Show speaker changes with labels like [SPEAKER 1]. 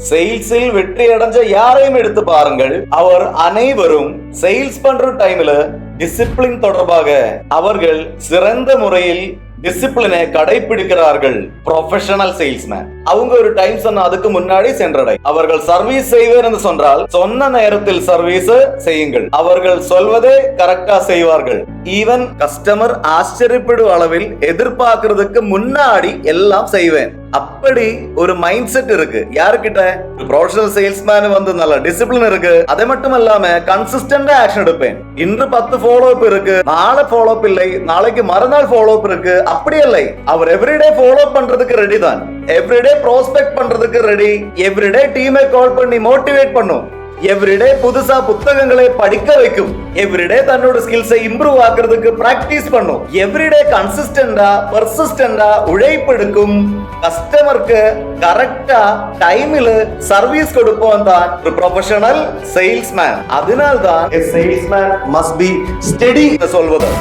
[SPEAKER 1] சேல்ஸில் வெற்றி அடைஞ்ச யாரையும் எடுத்து பாருங்கள், அவர் அனைவரும் சேல்ஸ் பண்ற டைம்ல டிசிப்ளின் தொடர்பாக அவர்கள் சிறந்த முறையில் டிசிப்ளினை கடைபிடிக்கிறார்கள். ப்ரொஃபஷனல் சேல்ஸ்மேன் அவங்க ஒரு டைம் சொன்ன அதுக்கு முன்னாடி சென்றடை. அவர்கள் சர்வீஸ் செய்வேன் என்று சொன்னால் சொன்ன நேரத்தில் சர்வீஸ் செய்யுங்கள். அவர்கள் சொல்வதே கரெக்டா செய்வார்கள். ஈவன் கஸ்டமர் ஆச்சரியப்படும் அளவில் எதிர்பார்க்கறதுக்கு முன்னாடி எல்லாம் செய்வேன். அப்படி ஒரு மைண்ட் செட் இருக்கு யாருக்கிட்ட? ப்ரொஃபஷனல் சேல்ஸ்மேன் வந்து நல்ல டிசிப்ளின் இருக்கு. அதை மட்டும் இல்லாம கன்சிஸ்டன்டா ஆக்ஷன் எடுப்பேன். இன்று 10 ஃபாலோ அப் இருக்கு, நாளை ஃபாலோ அப் இல்லை, நாளைக்கு மறுநாள் ஃபாலோ அப் இருக்கு. அப்படி இல்லை, அவர் எவ்ரிடே ஃபாலோ பண்றதுக்கு ரெடி தான். எவ்ரிடே ப்ராஸ்பெக்ட் பண்றதுக்கு ரெடி. எவ்ரிடே டீமை கால் பண்ணி மோட்டிவேட் பண்ணும். எவ்ரிடே புதுசா புத்தகங்களை படிக்க வைக்கும். எவ்ரிடே தன்னோட ஸ்கில்ஸை இம்ப்ரூவ் ஆக்குறதுக்கு பிராக்டிஸ் பண்ணும். எவ்ரிடே கன்சிஸ்டன்டா பர்சிஸ்டன்டா உழைப்பு எடுக்கும். கஸ்டமருக்கு கரெக்டா டைமில் சர்வீஸ் கொடுப்போம் தான் ஒரு ப்ரொஃபஷனல் சேல்ஸ்மேன். அதனால்தான் சேல்ஸ்மேன் மஸ்ட் பி ஸ்டெடி சொல்வது.